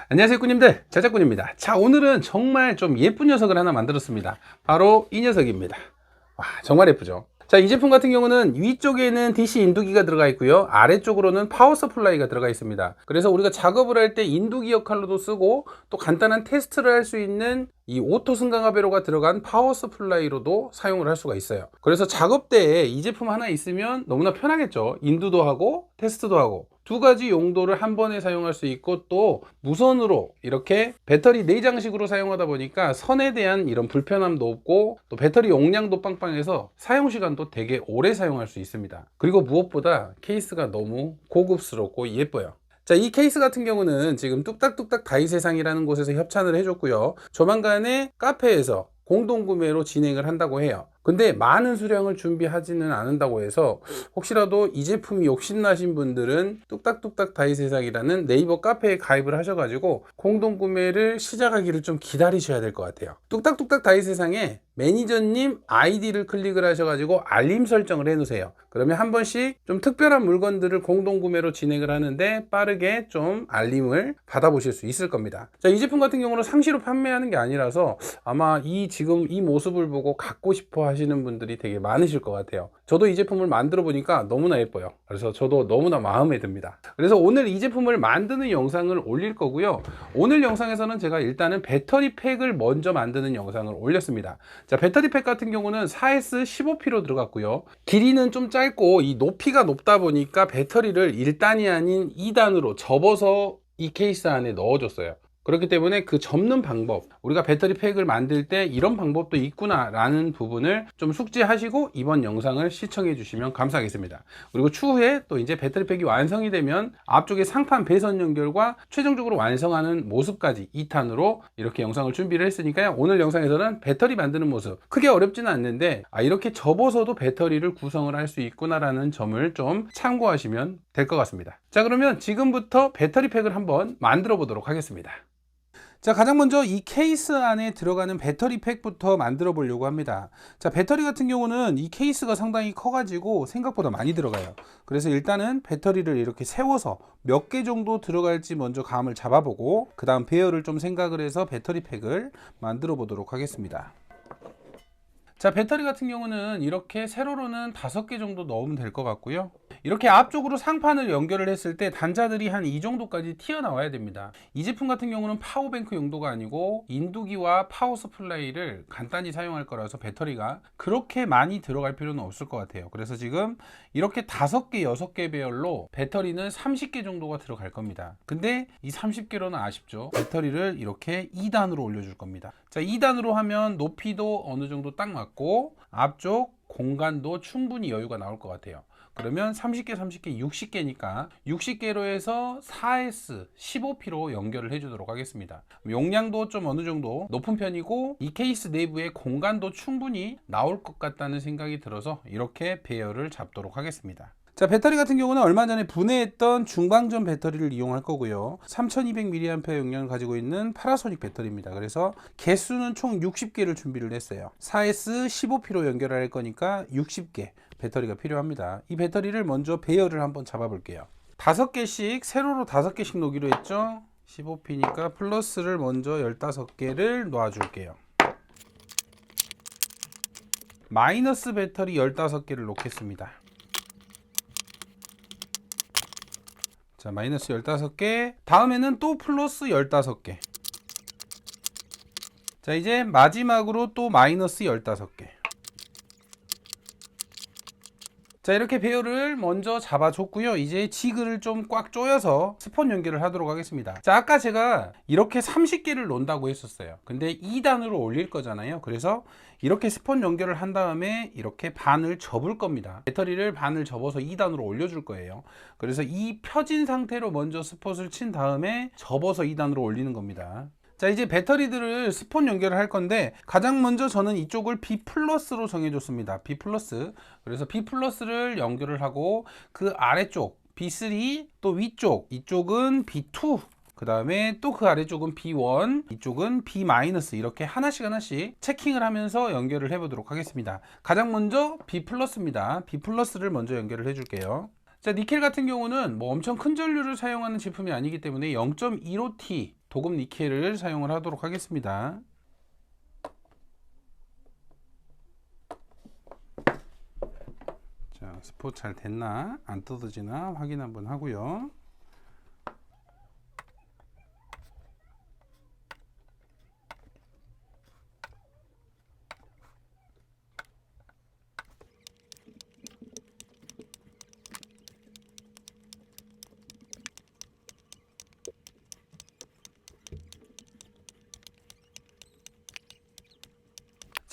안녕하세요 꾸님들, 제작꾼입니다. 자, 오늘은 정말 좀 예쁜 녀석을 하나 만들었습니다. 바로 이 녀석입니다. 와, 정말 예쁘죠? 자, 이 제품 같은 경우는 위쪽에는 DC 인두기가 들어가 있고요, 아래쪽으로는 파워 서플라이가 들어가 있습니다. 그래서 우리가 작업을 할 때 인두기 역할로도 쓰고, 또 간단한 테스트를 할 수 있는 이 오토 승강화 배로가 들어간 파워 서플라이로도 사용을 할 수가 있어요. 그래서 작업대에 이 제품 하나 있으면 너무나 편하겠죠. 인두도 하고 테스트도 하고 두 가지 용도를 한 번에 사용할 수 있고, 또 무선으로 이렇게 배터리 내장식으로 사용하다 보니까 선에 대한 이런 불편함도 없고, 또 배터리 용량도 빵빵해서 사용 시간도 되게 오래 사용할 수 있습니다. 그리고 무엇보다 케이스가 너무 고급스럽고 예뻐요. 자, 이 케이스 같은 경우는 지금 뚝딱뚝딱 다이세상이라는 곳에서 협찬을 해줬고요, 조만간에 카페에서 공동구매로 진행을 한다고 해요. 근데 많은 수량을 준비하지는 않는다고 해서 혹시라도 이 제품이 욕심나신 분들은 뚝딱뚝딱 다이세상이라는 네이버 카페에 가입을 하셔가지고 공동구매를 시작하기를 좀 기다리셔야 될 것 같아요. 뚝딱뚝딱 다이세상에 매니저님 아이디를 클릭을 하셔가지고 알림 설정을 해 놓으세요. 그러면 한 번씩 좀 특별한 물건들을 공동구매로 진행을 하는데 빠르게 좀 알림을 받아보실 수 있을 겁니다. 자, 이 제품 같은 경우는 상시로 판매하는 게 아니라서 아마 지금 이 모습을 보고 갖고 싶어 하시는 분들이 되게 많으실 것 같아요. 저도 이 제품을 만들어 보니까 너무나 예뻐요. 그래서 저도 너무나 마음에 듭니다. 그래서 오늘 이 제품을 만드는 영상을 올릴 거고요, 오늘 영상에서는 제가 일단은 배터리 팩을 먼저 만드는 영상을 올렸습니다. 자, 배터리 팩 같은 경우는 4S 15P로 들어갔고요, 길이는 좀 짧고 이 높이가 높다 보니까 배터리를 1단이 아닌 2단으로 접어서 이 케이스 안에 넣어줬어요. 그렇기 때문에 그 접는 방법, 우리가 배터리 팩을 만들 때 이런 방법도 있구나 라는 부분을 좀 숙지하시고 이번 영상을 시청해 주시면 감사하겠습니다. 그리고 추후에 또 이제 배터리 팩이 완성이 되면 앞쪽에 상판 배선 연결과 최종적으로 완성하는 모습까지 2탄으로 이렇게 영상을 준비를 했으니까요, 오늘 영상에서는 배터리 만드는 모습, 크게 어렵지는 않는데 이렇게 접어서도 배터리를 구성을 할 수 있구나 라는 점을 좀 참고하시면 될 것 같습니다. 자, 그러면 지금부터 배터리 팩을 한번 만들어 보도록 하겠습니다. 자, 가장 먼저 이 케이스 안에 들어가는 배터리 팩부터 만들어 보려고 합니다. 자, 배터리 같은 경우는 이 케이스가 상당히 커 가지고 생각보다 많이 들어가요. 그래서 일단은 배터리를 이렇게 세워서 몇 개 정도 들어갈지 먼저 감을 잡아보고, 그 다음 배열을 좀 생각을 해서 배터리 팩을 만들어 보도록 하겠습니다. 자, 배터리 같은 경우는 이렇게 세로로는 5개 정도 넣으면 될 것 같고요, 이렇게 앞쪽으로 상판을 연결을 했을 때 단자들이 한 이 정도까지 튀어나와야 됩니다. 이 제품 같은 경우는 파워뱅크 용도가 아니고 인두기와 파워 서플라이를 간단히 사용할 거라서 배터리가 그렇게 많이 들어갈 필요는 없을 것 같아요. 그래서 지금 이렇게 5개, 6개 배열로 배터리는 30개 정도가 들어갈 겁니다. 근데 이 30개로는 아쉽죠. 배터리를 이렇게 2단으로 올려줄 겁니다. 자, 2단으로 하면 높이도 어느 정도 딱 맞고 앞쪽 공간도 충분히 여유가 나올 것 같아요. 그러면 30개, 30개, 60개니까 60개로 해서 4S 15P로 연결을 해주도록 하겠습니다. 용량도 좀 어느 정도 높은 편이고 이 케이스 내부에 공간도 충분히 나올 것 같다는 생각이 들어서 이렇게 배열을 잡도록 하겠습니다. 자, 배터리 같은 경우는 얼마 전에 분해했던 중방전 배터리를 이용할 거고요, 3200mAh 용량을 가지고 있는 파라소닉 배터리입니다. 그래서 개수는 총 60개를 준비를 했어요. 4S 15P로 연결할 거니까 60개 배터리가 필요합니다. 이 배터리를 먼저 배열을 한번 잡아 볼게요. 5개씩, 세로로 5개씩 놓기로 했죠. 15P니까 플러스를 먼저 15개를 놓아 줄게요. 마이너스 배터리 15개를 놓겠습니다. 자, 마이너스 15개, 다음에는 또 플러스 15개. 자, 이제 마지막으로 또 마이너스 15개. 자, 이렇게 배열을 먼저 잡아줬고요, 이제 지그를 좀 꽉 조여서 스폰 연결을 하도록 하겠습니다. 자, 아까 제가 이렇게 30개를 놓는다고 했었어요. 근데 2단으로 올릴 거잖아요. 그래서 이렇게 스폰 연결을 한 다음에 이렇게 반을 접을 겁니다. 배터리를 반을 접어서 2단으로 올려줄 거예요. 그래서 이 펴진 상태로 먼저 스폿을 친 다음에 접어서 2단으로 올리는 겁니다. 자, 이제 배터리들을 스폰 연결을 할 건데 가장 먼저 저는 이쪽을 B+로 정해줬습니다. B+. 그래서 B+를 연결을 하고 그 아래쪽 B3, 또 위쪽, 이쪽은 B2, 그 다음에 또 그 아래쪽은 B1, 이쪽은 B- 이렇게 하나씩 체킹을 하면서 연결을 해 보도록 하겠습니다. 가장 먼저 B+입니다. B+를 먼저 연결을 해 줄게요. 자, 니켈 같은 경우는 뭐 엄청 큰 전류를 사용하는 제품이 아니기 때문에 0.15T 도금 니켈을 사용을 하도록 하겠습니다. 자, 스포 잘 됐나 안 뜯어지나 확인 한번 하고요.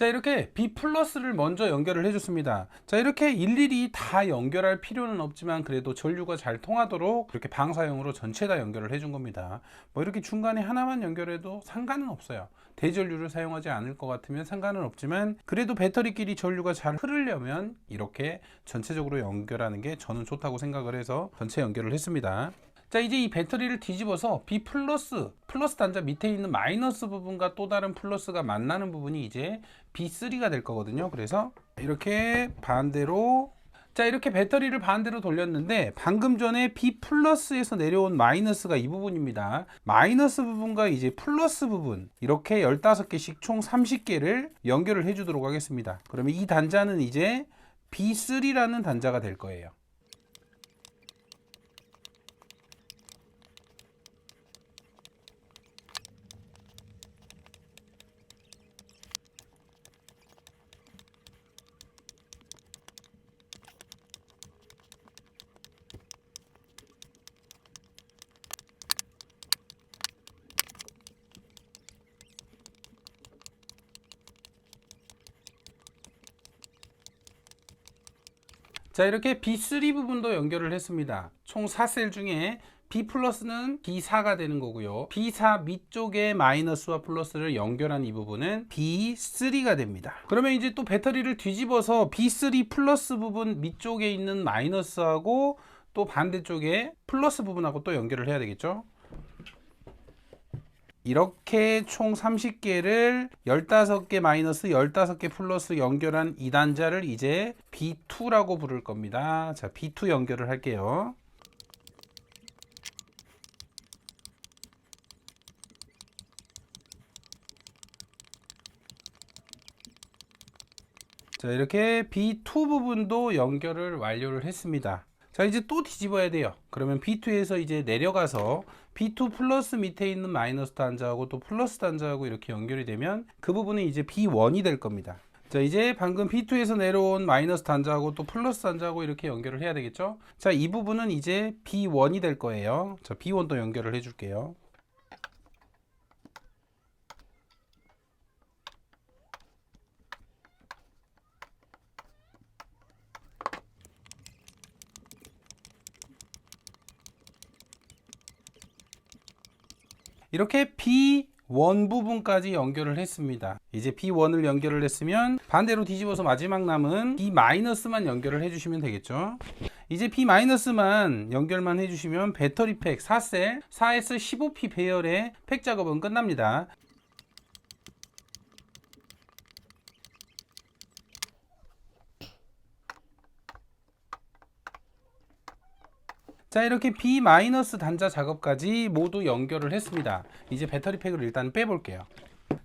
자, 이렇게 B 플러스를 먼저 연결을 해줬습니다. 자, 이렇게 일일이 다 연결할 필요는 없지만 그래도 전류가 잘 통하도록 이렇게 방사형으로 전체 다 연결을 해준 겁니다. 뭐 이렇게 중간에 하나만 연결해도 상관은 없어요. 대전류를 사용하지 않을 것 같으면 상관은 없지만 그래도 배터리끼리 전류가 잘 흐르려면 이렇게 전체적으로 연결하는 게 저는 좋다고 생각을 해서 전체 연결을 했습니다. 자, 이제 이 배터리를 뒤집어서 B 플러스 단자 밑에 있는 마이너스 부분과 또 다른 플러스가 만나는 부분이 이제 B3가 될 거거든요. 그래서 이렇게 반대로, 자, 이렇게 배터리를 반대로 돌렸는데 방금 전에 B 플러스에서 내려온 마이너스가 이 부분입니다. 마이너스 부분과 이제 플러스 부분 이렇게 15개씩 총 30개를 연결을 해 주도록 하겠습니다. 그러면 이 단자는 이제 B3라는 단자가 될 거예요. 자, 이렇게 B3 부분도 연결을 했습니다. 총 4셀 중에 B 플러스는 B4가 되는 거고요. B4 밑쪽에 마이너스와 플러스를 연결한 이 부분은 B3가 됩니다. 그러면 이제 또 배터리를 뒤집어서 B3 플러스 부분 밑쪽에 있는 마이너스하고 또 반대쪽에 플러스 부분하고 또 연결을 해야 되겠죠. 이렇게 총 30개를 15개 마이너스 15개 플러스 연결한 이 단자를 이제 B2라고 부를 겁니다. 자, B2 연결을 할게요. 자, 이렇게 B2 부분도 연결을 완료를 했습니다. 자, 이제 또 뒤집어야 돼요. 그러면 B2에서 이제 내려가서 B2 플러스 밑에 있는 마이너스 단자하고 또 플러스 단자하고 이렇게 연결이 되면 그 부분은 이제 B1이 될 겁니다. 자, 이제 방금 B2에서 내려온 마이너스 단자하고 또 플러스 단자하고 이렇게 연결을 해야 되겠죠. 자, 이 부분은 이제 B1이 될 거예요. 자, B1도 연결을 해 줄게요. 이렇게 B1 부분까지 연결을 했습니다. 이제 B1을 연결을 했으면 반대로 뒤집어서 마지막 남은 B-만 연결을 해주시면 되겠죠. 이제 B-만 연결만 해주시면 배터리 팩 4셀 4S15P 배열의 팩 작업은 끝납니다. 자, 이렇게 B- 단자 작업까지 모두 연결을 했습니다. 이제 배터리 팩을 일단 빼볼게요.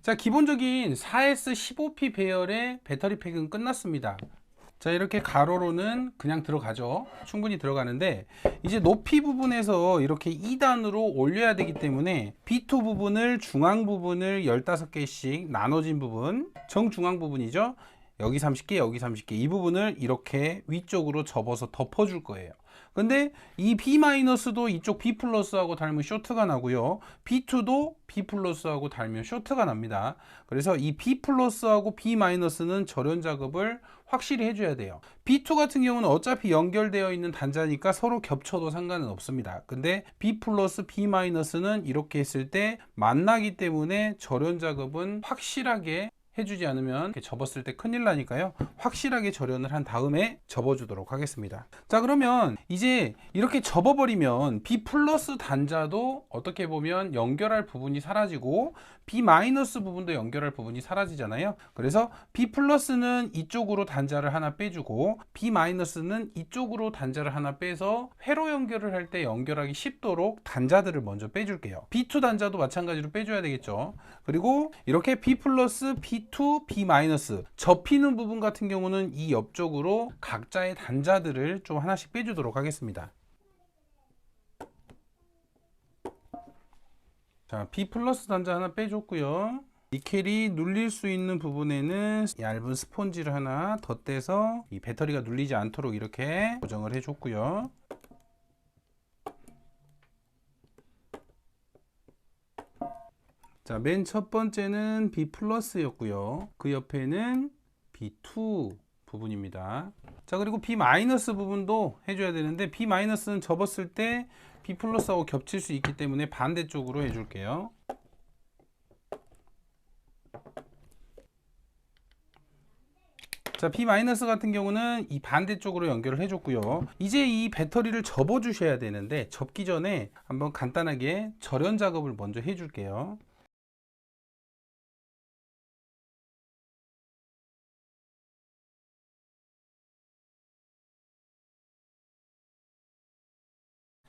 자, 기본적인 4S15P 배열의 배터리 팩은 끝났습니다. 자, 이렇게 가로로는 그냥 들어가죠. 충분히 들어가는데 이제 높이 부분에서 이렇게 2단으로 올려야 되기 때문에 B2 부분을 중앙 부분을 15개씩 나눠진 부분, 정중앙 부분이죠. 여기 30개, 여기 30개, 이 부분을 이렇게 위쪽으로 접어서 덮어줄 거예요. 근데 이 B-도 이쪽 B 플러스하고 닮은 쇼트가 나고요. B2도 B 플러스하고 닮은 쇼트가 납니다. 그래서 이 B 플러스하고 B-는 절연 작업을 확실히 해줘야 돼요. B2 같은 경우는 어차피 연결되어 있는 단자니까 서로 겹쳐도 상관은 없습니다. 근데 B 플러스 B-는 이렇게 했을 때 만나기 때문에 절연 작업은 확실하게 해주지 않으면 이렇게 접었을 때 큰일 나니까요. 확실하게 절연을 한 다음에 접어주도록 하겠습니다. 자, 그러면 이제 이렇게 접어버리면 B 플러스 단자도 어떻게 보면 연결할 부분이 사라지고 B 마이너스 부분도 연결할 부분이 사라지잖아요. 그래서 B 플러스는 이쪽으로 단자를 하나 빼주고 B 마이너스는 이쪽으로 단자를 하나 빼서 회로 연결을 할 때 연결하기 쉽도록 단자들을 먼저 빼줄게요. B2 단자도 마찬가지로 빼줘야 되겠죠. 그리고 이렇게 B 플러스, B2, B 마이너스 접히는 부분 같은 경우는 이 옆쪽으로 각자의 단자들을 좀 하나씩 빼주도록 하겠습니다. 자, B 플러스 단자 하나 빼줬고요. 니켈이 눌릴 수 있는 부분에는 얇은 스폰지를 하나 덧대서 이 배터리가 눌리지 않도록 이렇게 고정을 해줬고요. 자, 맨 첫 번째는 B 플러스였고요. 그 옆에는 B2 부분입니다. 자, 그리고 B 마이너스 부분도 해줘야 되는데 B 마이너스는 접었을 때 B 플러스하고 겹칠 수 있기 때문에 반대쪽으로 해줄게요. 자, B 마이너스 같은 경우는 이 반대쪽으로 연결을 해줬고요. 이제 이 배터리를 접어 주셔야 되는데 접기 전에 한번 간단하게 절연 작업을 먼저 해줄게요.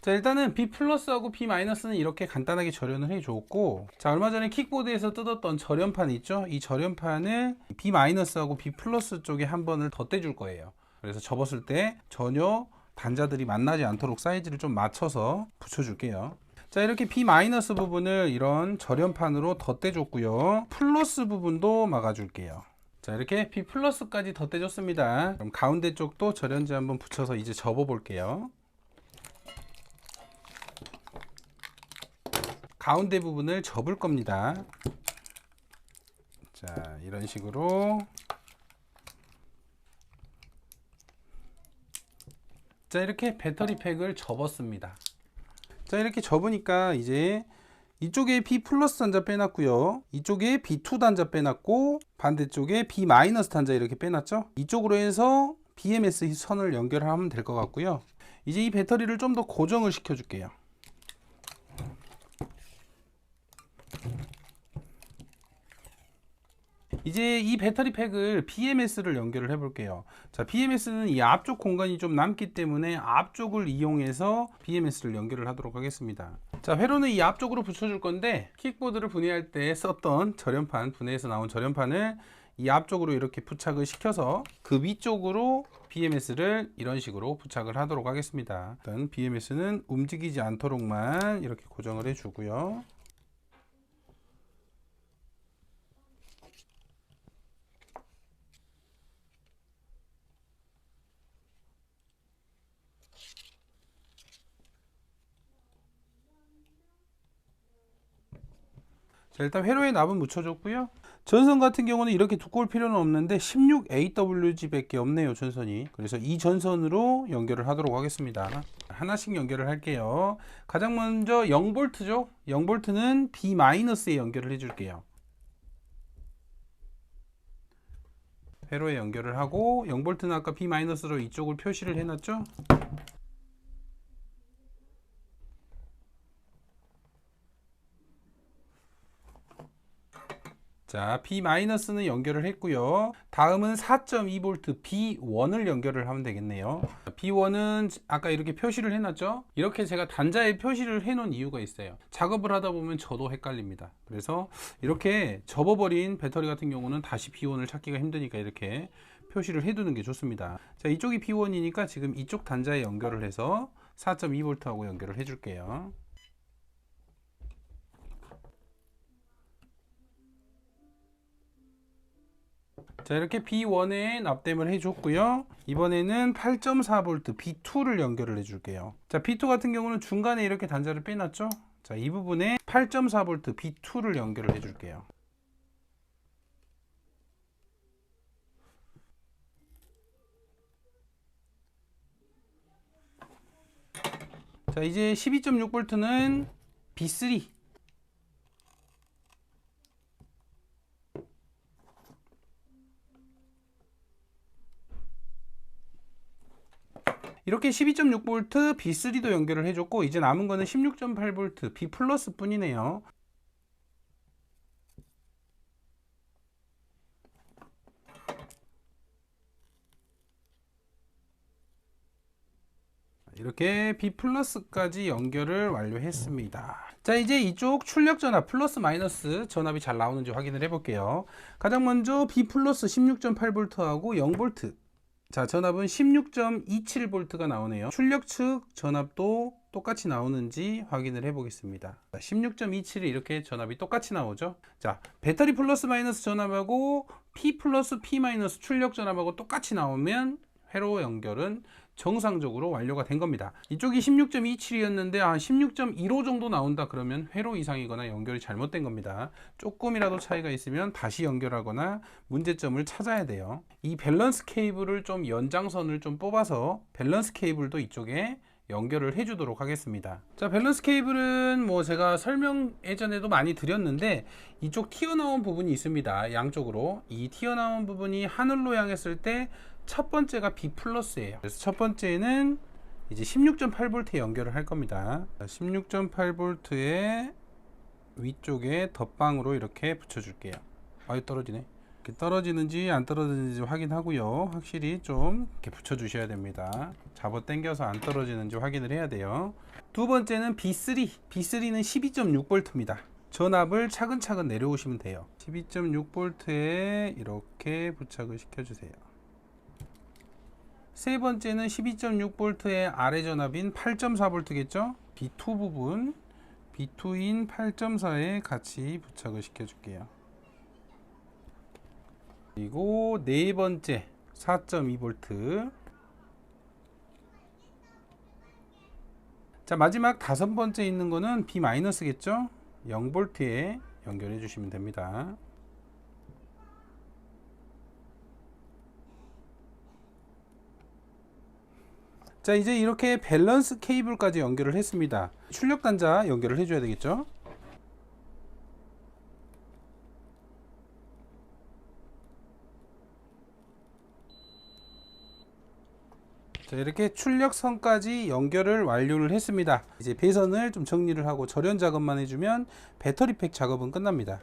자, 일단은 B 플러스하고 B 마이너스는 이렇게 간단하게 절연을 해줬고, 자, 얼마 전에 킥보드에서 뜯었던 절연판 있죠? 이 절연판을 B 마이너스하고 B 플러스 쪽에 한 번을 덧대줄 거예요. 그래서 접었을 때 전혀 단자들이 만나지 않도록 사이즈를 좀 맞춰서 붙여줄게요. 자, 이렇게 B 마이너스 부분을 이런 절연판으로 덧대줬고요. 플러스 부분도 막아줄게요. 자, 이렇게 B 플러스까지 덧대줬습니다. 그럼 가운데 쪽도 절연지 한번 붙여서 이제 접어 볼게요. 가운데 부분을 접을 겁니다. 자, 이런 식으로. 자, 이렇게 배터리 팩을 접었습니다. 자, 이렇게 접으니까 이제 이쪽에 B 플러스 단자 빼놨고요. 이쪽에 B2 단자 빼놨고 반대쪽에 B 마이너스 단자 이렇게 빼놨죠. 이쪽으로 해서 BMS 선을 연결하면 될 것 같고요. 이제 이 배터리를 좀 더 고정을 시켜 줄게요. 이제 이 배터리 팩을 BMS를 연결을 해 볼게요. 자, BMS는 이 앞쪽 공간이 좀 남기 때문에 앞쪽을 이용해서 BMS를 연결을 하도록 하겠습니다. 자, 회로는 이 앞쪽으로 붙여줄 건데 킥보드를 분해할 때 썼던 절연판, 분해에서 나온 절연판을 이 앞쪽으로 이렇게 부착을 시켜서 그 위쪽으로 BMS를 이런 식으로 부착을 하도록 하겠습니다. 일단 BMS는 움직이지 않도록만 이렇게 고정을 해주고요. 자, 일단 회로에 납은 묻혀줬고요. 전선 같은 경우는 이렇게 두꺼울 필요는 없는데 16AWG 밖에 없네요, 전선이. 그래서 이 전선으로 연결을 하도록 하겠습니다. 하나씩 연결을 할게요. 가장 먼저 0V죠. 0V는 B-에 연결을 해줄게요. 회로에 연결을 하고 0V는 아까 B-로 이쪽을 표시를 해놨죠. 자, B-는 연결을 했고요. 다음은 4.2V B1을 연결을 하면 되겠네요. B1은 아까 이렇게 표시를 해놨죠. 이렇게 제가 단자에 표시를 해놓은 이유가 있어요. 작업을 하다 보면 저도 헷갈립니다. 그래서 이렇게 접어버린 배터리 같은 경우는 다시 B1을 찾기가 힘드니까 이렇게 표시를 해두는 게 좋습니다. 자, 이쪽이 B1이니까 지금 이쪽 단자에 연결을 해서 4.2V하고 연결을 해줄게요. 자, 이렇게 B1에 납땜을 해줬고요. 이번에는 8.4V B2를 연결을 해줄게요. 자, B2 같은 경우는 중간에 이렇게 단자를 빼놨죠. 자, 이 부분에 8.4V B2를 연결을 해줄게요. 자, 이제 12.6V는 B3. 이렇게 12.6V B3도 연결을 해줬고, 이제 남은 거는 16.8V B 플러스 뿐이네요. 이렇게 B 플러스까지 연결을 완료했습니다. 자, 이제 이쪽 출력 전압 플러스 마이너스 전압이 잘 나오는지 확인을 해 볼게요. 가장 먼저 B 플러스 16.8V하고 0V. 자, 전압은 16.27V가 나오네요. 출력 측 전압도 똑같이 나오는지 확인을 해 보겠습니다. 16.27이 이렇게 전압이 똑같이 나오죠. 자, 배터리 플러스 마이너스 전압하고 P 플러스 P 마이너스 출력 전압하고 똑같이 나오면 회로 연결은 정상적으로 완료가 된 겁니다. 이쪽이 16.27이었는데 16.15 정도 나온다 그러면 회로 이상이거나 연결이 잘못된 겁니다. 조금이라도 차이가 있으면 다시 연결하거나 문제점을 찾아야 돼요. 이 밸런스 케이블을 좀 연장선을 좀 뽑아서 밸런스 케이블도 이쪽에 연결을 해주도록 하겠습니다. 자, 밸런스 케이블은 뭐 제가 설명 예전에도 많이 드렸는데 이쪽 튀어나온 부분이 있습니다. 양쪽으로 이 튀어나온 부분이 하늘로 향했을 때 첫 번째가 B 플러스예요. 그래서 첫 번째는 이제 16.8V에 연결을 할 겁니다. 16.8V에 위쪽에 덧방으로 이렇게 붙여줄게요. 아유, 떨어지네. 이렇게 떨어지는지 안 떨어지는지 확인하고요. 확실히 좀 이렇게 붙여주셔야 됩니다. 잡아 당겨서 안 떨어지는지 확인을 해야 돼요. 두 번째는 B3. B3는 12.6V입니다. 전압을 차근차근 내려오시면 돼요. 12.6V에 이렇게 부착을 시켜주세요. 세 번째는 12.6V의 아래 전압인 8.4V겠죠? B2 부분, B2인 8.4에 같이 부착을 시켜줄게요. 그리고 네 번째 4.2V. 자, 마지막 다섯 번째 있는 거는 B-겠죠? 0V에 연결해 주시면 됩니다. 자, 이제 이렇게 밸런스 케이블까지 연결을 했습니다. 출력 단자 연결을 해줘야 되겠죠. 자, 이렇게 출력선까지 연결을 완료를 했습니다. 이제 배선을 좀 정리를 하고 절연 작업만 해주면 배터리팩 작업은 끝납니다.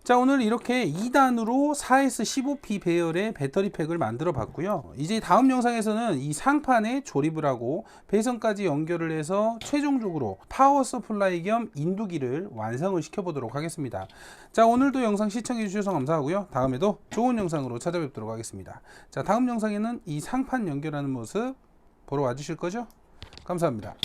자, 오늘 이렇게 2단으로 4S15P 배열의 배터리팩을 만들어 봤고요. 이제 다음 영상에서는 이 상판에 조립을 하고 배선까지 연결을 해서 최종적으로 파워 서플라이 겸 인두기를 완성을 시켜 보도록 하겠습니다. 자, 오늘도 영상 시청해 주셔서 감사하고요. 다음에도 좋은 영상으로 찾아뵙도록 하겠습니다. 자, 다음 영상에는 이 상판 연결하는 모습 보러 와 주실 거죠? 감사합니다.